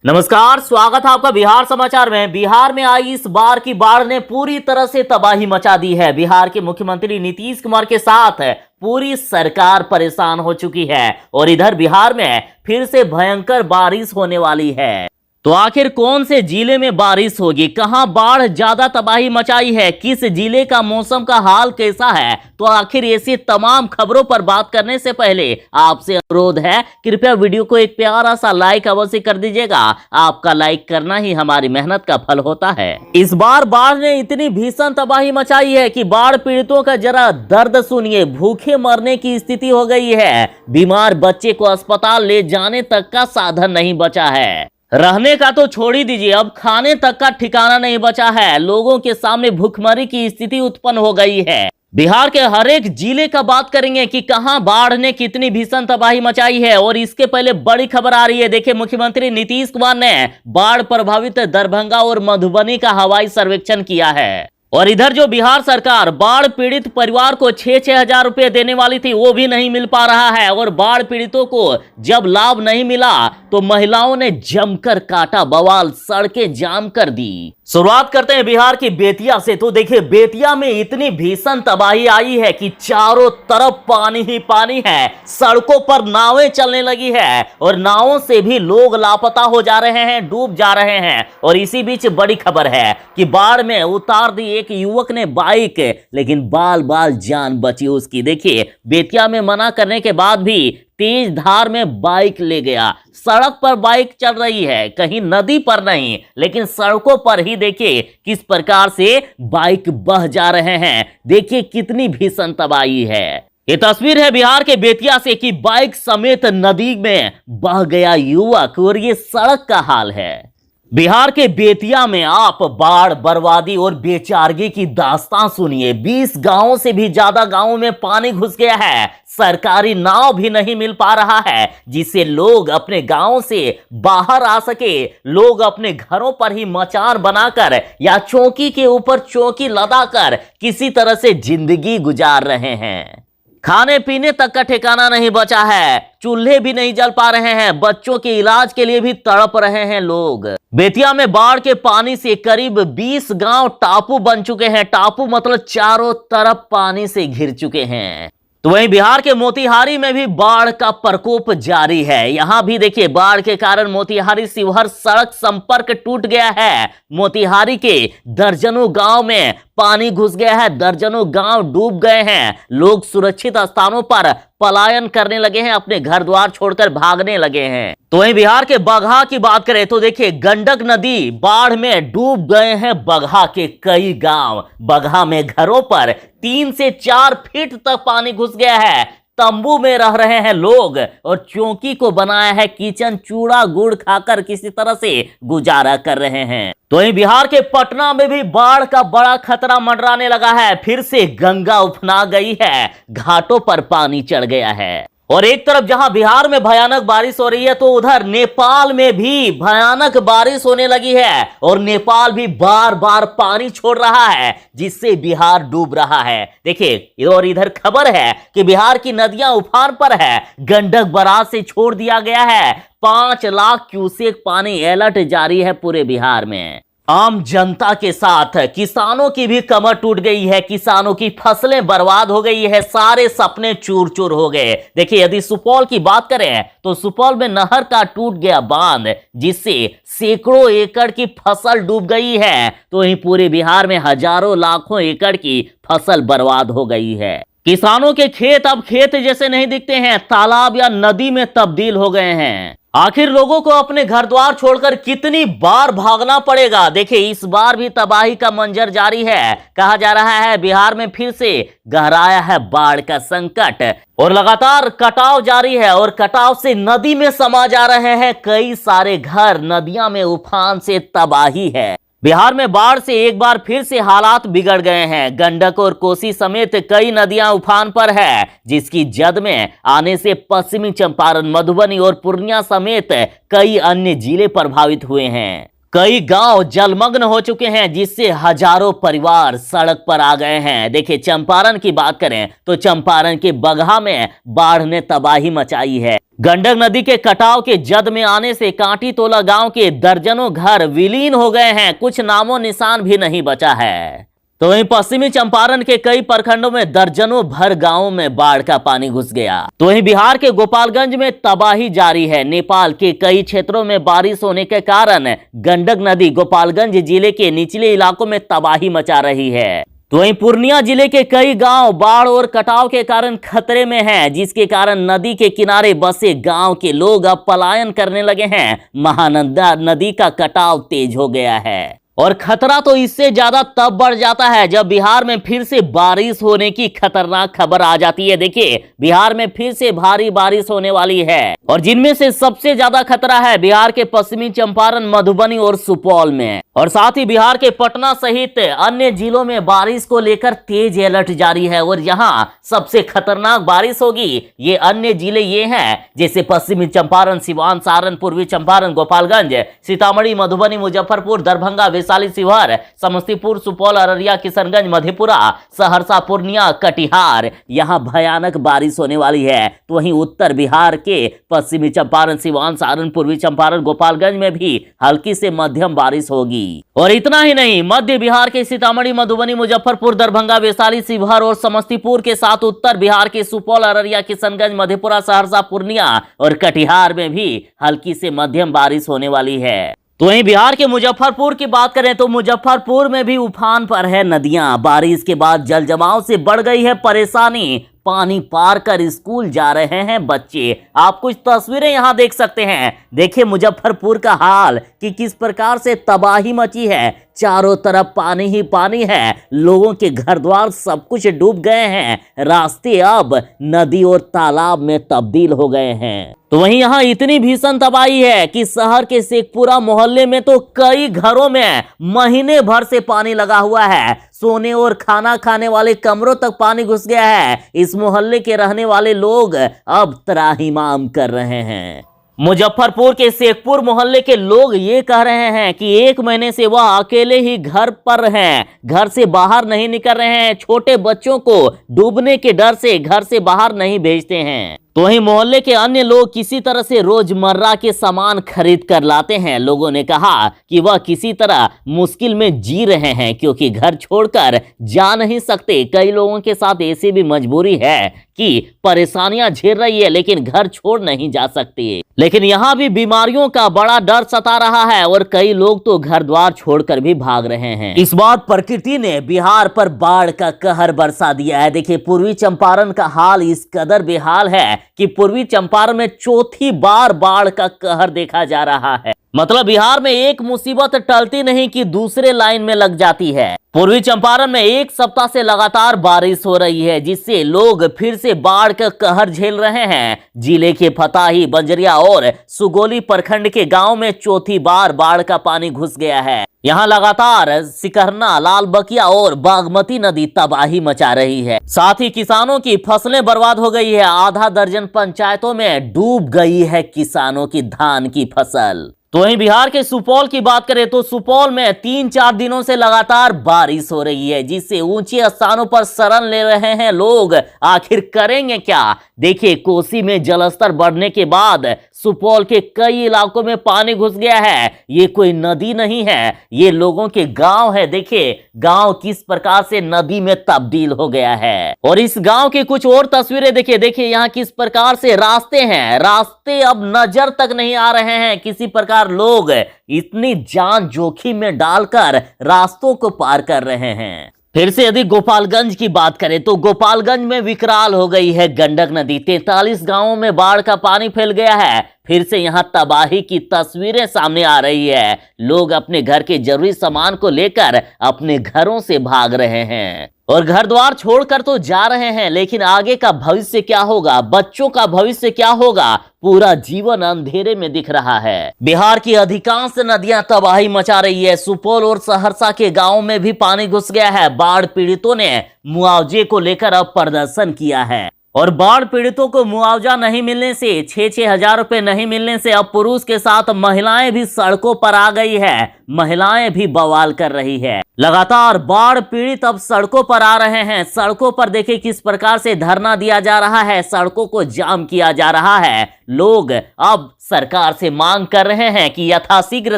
नमस्कार, स्वागत है आपका बिहार समाचार में। बिहार में आई इस बार की बाढ़ ने पूरी तरह से तबाही मचा दी है। बिहार के मुख्यमंत्री नीतीश कुमार के साथ पूरी सरकार परेशान हो चुकी है और इधर बिहार में फिर से भयंकर बारिश होने वाली है। तो आखिर कौन से जिले में बारिश होगी, कहां बाढ़ ज्यादा तबाही मचाई है, किस जिले का मौसम का हाल कैसा है, तो आखिर ऐसी तमाम खबरों पर बात करने से पहले आपसे अनुरोध है, कृपया वीडियो को एक प्यारा सा लाइक अवश्य कर दीजिएगा। आपका लाइक करना ही हमारी मेहनत का फल होता है। इस बार बाढ़ ने इतनी भीषण तबाही मचाई है कि बाढ़ पीड़ितों का जरा दर्द सुनिए। भूखे मरने की स्थिति हो गई है। बीमार बच्चे को अस्पताल ले जाने तक का साधन नहीं बचा है। रहने का तो छोड़ ही दीजिए, अब खाने तक का ठिकाना नहीं बचा है। लोगों के सामने भूखमरी की स्थिति उत्पन्न हो गई है। बिहार के हर एक जिले का बात करेंगे कि कहां बाढ़ ने कितनी भीषण तबाही मचाई है। और इसके पहले बड़ी खबर आ रही है। देखिए, मुख्यमंत्री नीतीश कुमार ने बाढ़ प्रभावित दरभंगा और मधुबनी का हवाई सर्वेक्षण किया है। और इधर जो बिहार सरकार बाढ़ पीड़ित परिवार को 6-6 हजार रुपए देने वाली थी, वो भी नहीं मिल पा रहा है। और बाढ़ पीड़ितों को जब लाभ नहीं मिला तो महिलाओं ने जमकर काटा बवाल, सड़कें जाम कर दी। शुरुआत करते हैं बिहार की बेतिया से। तो देखिए, बेतिया में इतनी भीषण तबाही आई है कि चारों तरफ पानी ही पानी है। सड़कों पर नावें चलने लगी है और नावों से भी लोग लापता हो जा रहे हैं, डूब जा रहे हैं। और इसी बीच बड़ी खबर है कि बाढ़ में उतार दी एक युवक ने बाइक, लेकिन बाल बाल जान बची उसकी। देखिए, बेतिया में मना करने के बाद भी तेज धार में बाइक ले गया। सड़क पर बाइक चल रही है, कहीं नदी पर नहीं, लेकिन सड़कों पर ही देखिए किस प्रकार से बाइक बह जा रहे हैं। देखिए कितनी भीषण तबाही है। ये तस्वीर है बिहार के बेतिया से कि बाइक समेत नदी में बह गया युवक। और ये सड़क का हाल है। बिहार के बेतिया में आप बाढ़, बर्बादी और बेचारगी की दास्तान सुनिए। 20 गांवों से भी ज्यादा गांवों में पानी घुस गया है। सरकारी नाव भी नहीं मिल पा रहा है जिससे लोग अपने गांव से बाहर आ सके। लोग अपने घरों पर ही मचान बनाकर या चौकी के ऊपर चौकी लदाकर किसी तरह से जिंदगी गुजार रहे हैं। खाने पीने तक का ठिकाना नहीं बचा है। चूल्हे भी नहीं जल पा रहे हैं। बच्चों के इलाज के लिए भी तड़प रहे हैं लोग। बेतिया में बाढ़ के पानी से करीब 20 गांव टापू बन चुके हैं। टापू मतलब चारों तरफ पानी से घिर चुके हैं। तो वहीं बिहार के मोतिहारी में भी बाढ़ का प्रकोप जारी है। यहां भी देखिए, बाढ़ के कारण मोतिहारी शिवहर सड़क संपर्क टूट गया है। मोतिहारी के दर्जनों गांव में पानी घुस गया है। दर्जनों गांव डूब गए हैं। लोग सुरक्षित स्थानों पर पलायन करने लगे हैं, अपने घर द्वार छोड़कर भागने लगे हैं। तो वहीं बिहार के बगहा की बात करें तो देखिए, गंडक नदी बाढ़ में डूब गए हैं बगहा के कई गांव। बगहा में घरों पर 3 से 4 फीट तक पानी घुस गया है। तंबू में रह रहे हैं लोग और चौकी को बनाया है किचन। चूड़ा गुड़ खाकर किसी तरह से गुजारा कर रहे हैं। तो वहीं बिहार के पटना में भी बाढ़ का बड़ा खतरा मंडराने लगा है। फिर से गंगा उफना गई है, घाटों पर पानी चढ़ गया है। और एक तरफ जहां बिहार में भयानक बारिश हो रही है, तो उधर नेपाल में भी भयानक बारिश होने लगी है। और नेपाल भी बार बार पानी छोड़ रहा है जिससे बिहार डूब रहा है। देखिए, और इधर खबर है कि बिहार की नदियां उफान पर है। गंडक बराज से छोड़ दिया गया है। 5 लाख क्यूसेक पानी। अलर्ट जारी है पूरे बिहार में। आम जनता के साथ किसानों की भी कमर टूट गई है। किसानों की फसलें बर्बाद हो गई है। सारे सपने चूर चूर हो गए। देखिए, यदि सुपौल की बात करें तो सुपौल में नहर का टूट गया बांध, जिससे सैकड़ों एकड़ की फसल डूब गई है। तो वहीं पूरे बिहार में हजारों लाखों एकड़ की फसल बर्बाद हो गई है। किसानों के खेत अब खेत जैसे नहीं दिखते हैं, तालाब या नदी में तब्दील हो गए हैं। आखिर लोगों को अपने घर द्वार छोड़कर कितनी बार भागना पड़ेगा। देखिए, इस बार भी तबाही का मंजर जारी है। कहा जा रहा है बिहार में फिर से गहराया है बाढ़ का संकट और लगातार कटाव जारी है। और कटाव से नदी में समा जा रहे हैं कई सारे घर। नदियां में उफान से तबाही है। बिहार में बाढ़ से एक बार फिर से हालात बिगड़ गए हैं। गंडक और कोसी समेत कई नदियां उफान पर है, जिसकी जद में आने से पश्चिमी चंपारण, मधुबनी और पूर्णिया समेत कई अन्य जिले प्रभावित हुए हैं। कई गांव जलमग्न हो चुके हैं, जिससे हजारों परिवार सड़क पर आ गए हैं। देखिए, चंपारण की बात करें तो चंपारण के बगहा में बाढ़ ने तबाही मचाई है। गंडक नदी के कटाव के जद में आने से कांटी तोला गांव के दर्जनों घर विलीन हो गए हैं, कुछ नामो निशान भी नहीं बचा है। तो वहीं पश्चिमी चंपारण के कई प्रखंडों में दर्जनों भर गांवों में बाढ़ का पानी घुस गया। तो वहीं बिहार के गोपालगंज में तबाही जारी है। नेपाल के कई क्षेत्रों में बारिश होने के कारण गंडक नदी गोपालगंज जिले के निचले इलाकों में तबाही मचा रही है। तो वहीं पूर्णिया जिले के कई गांव बाढ़ और कटाव के कारण खतरे में हैं, जिसके कारण नदी के किनारे बसे गांव के लोग अब पलायन करने लगे हैं। महानंदा नदी का कटाव तेज हो गया है और खतरा तो इससे ज्यादा तब बढ़ जाता है जब बिहार में फिर से बारिश होने की खतरनाक खबर आ जाती है। देखिए, बिहार में फिर से भारी बारिश होने वाली है और जिनमें से सबसे ज्यादा खतरा है बिहार के पश्चिमी चंपारण, मधुबनी और सुपौल में। और साथ ही बिहार के पटना सहित अन्य जिलों में बारिश को लेकर तेज अलर्ट जारी है। और यहाँ सबसे खतरनाक बारिश होगी ये अन्य जिले ये हैं, जैसे पश्चिमी चंपारण, सिवान, सारण, पूर्वी चंपारण, गोपालगंज, सीतामढ़ी, मधुबनी, मुजफ्फरपुर, दरभंगा, वैशाली, शिवहर, समस्तीपुर, सुपौल, अररिया, किशनगंज, मधेपुरा, सहरसा, पूर्णिया, कटिहार। यहाँ भयानक बारिश होने वाली है। तो वहीं उत्तर बिहार के पश्चिमी चंपारण, सिवान, सारण, पूर्वी चंपारण, गोपालगंज में भी हल्की से मध्यम बारिश होगी। और इतना ही नहीं, मध्य बिहार के सीतामढ़ी, मधुबनी, मुजफ्फरपुर, दरभंगा, वैशाली, शिवहर और समस्तीपुर के साथ उत्तर बिहार के सुपौल, अररिया, किशनगंज, मधेपुरा, सहरसा, पूर्णिया और कटिहार में भी हल्की से मध्यम बारिश होने वाली है। तो वहीं बिहार के मुजफ्फरपुर की बात करें तो मुजफ्फरपुर में भी उफान पर है नदियां। बारिश के बाद जल जमाव से बढ़ गई है परेशानी। पानी पार कर स्कूल जा रहे हैं बच्चे। आप कुछ तस्वीरें यहां देख सकते हैं। देखिए मुजफ्फरपुर का हाल कि किस प्रकार से तबाही मची है। चारों तरफ पानी ही पानी है। लोगों के घर द्वार सब कुछ डूब गए हैं। रास्ते अब नदी और तालाब में तब्दील हो गए हैं। तो वहीं यहाँ इतनी भीषण तबाही है कि शहर के शेखपुरा मोहल्ले में तो कई घरों में महीने भर से पानी लगा हुआ है। सोने और खाना खाने वाले कमरों तक पानी घुस गया है। इस मोहल्ले के रहने वाले लोग अब त्राहिमाम कर रहे हैं। मुजफ्फरपुर के शेखपुर मोहल्ले के लोग ये कह रहे हैं कि 1 महीने से वह अकेले ही घर पर हैं, घर से बाहर नहीं निकल रहे हैं। छोटे बच्चों को डूबने के डर से घर से बाहर नहीं भेजते हैं। तो वहीं मोहल्ले के अन्य लोग किसी तरह से रोजमर्रा के सामान खरीद कर लाते हैं। लोगों ने कहा कि वह किसी तरह मुश्किल में जी रहे हैं क्योंकि घर छोड़कर जा नहीं सकते। कई लोगों के साथ ऐसी भी मजबूरी है कि परेशानियां झेल रही है लेकिन घर छोड़ नहीं जा सकते। लेकिन यहाँ भी बीमारियों का बड़ा डर सता रहा है और कई लोग तो घर द्वार छोड़कर भी भाग रहे हैं। इस बार प्रकृति ने बिहार पर बाढ़ का कहर बरसा दिया है। देखिए पूर्वी चंपारण का हाल इस कदर बेहाल है कि पूर्वी चंपारण में चौथी बार बाढ़ का कहर देखा जा रहा है। मतलब बिहार में एक मुसीबत टलती नहीं कि दूसरे लाइन में लग जाती है। पूर्वी चंपारण में 1 सप्ताह से लगातार बारिश हो रही है जिससे लोग फिर से बाढ़ का कहर झेल रहे हैं। जिले के फताही, बंजरिया और सुगोली प्रखंड के गांव में चौथी बार बाढ़ का पानी घुस गया है। यहाँ लगातार सिकरना, लालबकिया और बागमती नदी तबाही मचा रही है। साथ ही किसानों की फसलें बर्बाद हो गई है। आधा दर्जन पंचायतों में डूब गई है किसानों की धान की फसल। तो वहीं बिहार के सुपौल की बात करें तो सुपौल में 3-4 दिनों से लगातार बारिश हो रही है जिससे ऊंचे स्थानों पर शरण ले रहे हैं लोग। आखिर करेंगे क्या? देखिए कोसी में जलस्तर बढ़ने के बाद सुपौल के कई इलाकों में पानी घुस गया है। ये कोई नदी नहीं है, ये लोगों के गांव है। देखिए गांव किस प्रकार से नदी में तब्दील हो गया है। और इस गांव की कुछ और तस्वीरें देखिए। देखिए यहाँ किस प्रकार से रास्ते हैं। रास्ते अब नजर तक नहीं आ रहे हैं। किसी प्रकार लोग इतनी जान जोखिम में डालकर रास्तों को पार कर रहे हैं। फिर से यदि गोपालगंज की बात करें तो गोपालगंज में विकराल हो गई है गंडक नदी। 43 गांवों में बाढ़ का पानी फैल गया है। फिर से यहां तबाही की तस्वीरें सामने आ रही है। लोग अपने घर के जरूरी सामान को लेकर अपने घरों से भाग रहे हैं और घर द्वार छोड़कर तो जा रहे हैं, लेकिन आगे का भविष्य क्या होगा, बच्चों का भविष्य क्या होगा, पूरा जीवन अंधेरे में दिख रहा है। बिहार की अधिकांश नदियां तबाही मचा रही है। सुपौल और सहरसा के गांवों में भी पानी घुस गया है। बाढ़ पीड़ितों ने मुआवजे को लेकर अब प्रदर्शन किया है। और बाढ़ पीड़ितों को मुआवजा नहीं मिलने से 6-6 हजार रुपए नहीं मिलने से अब पुरुष के साथ महिलाएं भी सड़कों पर आ गई है। महिलाएं भी बवाल कर रही है। लगातार बाढ़ पीड़ित अब सड़कों पर आ रहे हैं। सड़कों पर देखिए किस प्रकार से धरना दिया जा रहा है, सड़कों को जाम किया जा रहा है। लोग अब सरकार से मांग कर रहे हैं कि यथाशीघ्र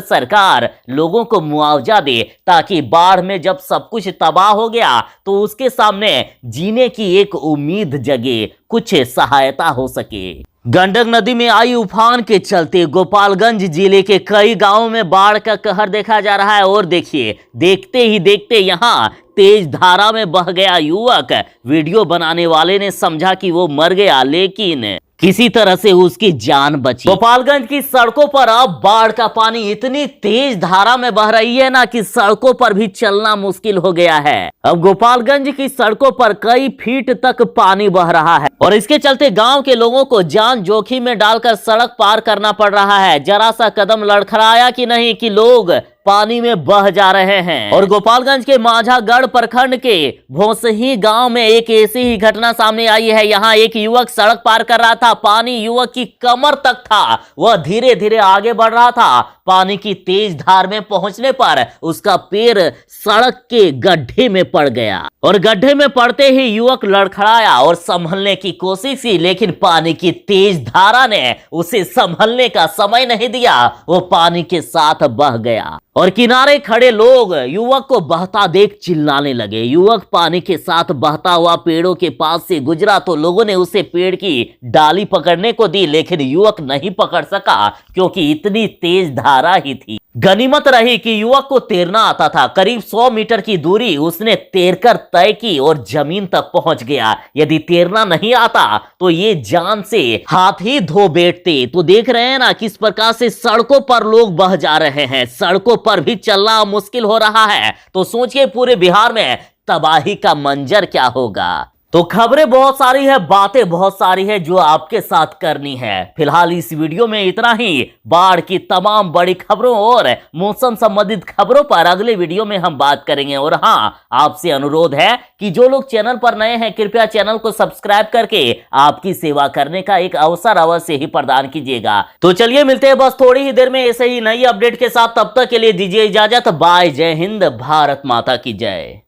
सरकार लोगों को मुआवजा दे, ताकि बाढ़ में जब सब कुछ तबाह हो गया तो उसके सामने जीने की एक उम्मीद जगे, कुछ सहायता हो सके। गंडक नदी में आई उफान के चलते गोपालगंज जिले के कई गांवों में बाढ़ का कहर देखा जा रहा है। और देखिए, देखते ही देखते यहां तेज धारा में बह गया युवक। वीडियो बनाने वाले ने समझा कि वो मर गया, लेकिन किसी तरह से उसकी जान बची। गोपालगंज की सड़कों पर अब बाढ़ का पानी इतनी तेज धारा में बह रही है ना कि सड़कों पर भी चलना मुश्किल हो गया है। अब गोपालगंज की सड़कों पर कई फीट तक पानी बह रहा है और इसके चलते गांव के लोगों को जान जोखिम में डालकर सड़क पार करना पड़ रहा है। जरा सा कदम लड़खड़ाया कि नहीं कि लोग पानी में बह जा रहे हैं। और गोपालगंज के माझागढ़ प्रखंड के भोसही गांव में एक ऐसी ही घटना सामने आई है। यहां एक युवक सड़क पार कर रहा था, पानी युवक की कमर तक था, वह धीरे धीरे आगे बढ़ रहा था। पानी की तेज धार में पहुंचने पर उसका पैर सड़क के गड्ढे में पड़ गया और गड्ढे में पड़ते ही युवक लड़खड़ाया और संभलने की कोशिश की, लेकिन पानी की तेज धारा ने उसे संभलने का समय नहीं दिया, वो पानी के साथ बह गया। और किनारे खड़े लोग युवक को बहता देख चिल्लाने लगे। युवक पानी के साथ बहता हुआ पेड़ों के पास से गुजरा तो लोगों ने उसे पेड़ की डाली पकड़ने को दी, लेकिन युवक नहीं पकड़ सका क्योंकि इतनी तेज धारा ही थी। गनीमत रही कि युवक को तैरना आता था। करीब 100 मीटर की दूरी उसने तैरकर तय की और जमीन तक पहुंच गया। यदि तैरना नहीं आता तो ये जान से हाथ ही धो बैठते। तो देख रहे हैं ना किस प्रकार से सड़कों पर लोग बह जा रहे हैं, सड़कों पर भी चलना मुश्किल हो रहा है। तो सोचिए पूरे बिहार में तबाही का मंजर क्या होगा। तो खबरें बहुत सारी है, बातें बहुत सारी है जो आपके साथ करनी है। फिलहाल इस वीडियो में इतना ही। बाढ़ की तमाम बड़ी खबरों और मौसम संबंधित खबरों पर अगले वीडियो में हम बात करेंगे। और हाँ, आपसे अनुरोध है कि जो लोग चैनल पर नए हैं कृपया चैनल को सब्सक्राइब करके आपकी सेवा करने का एक अवसर अवश्य ही प्रदान कीजिएगा। तो चलिए मिलते हैं बस थोड़ी ही देर में ऐसे ही नई अपडेट के साथ। तब तक के लिए दीजिए इजाजत। बाय। जय हिंद। भारत माता की जय।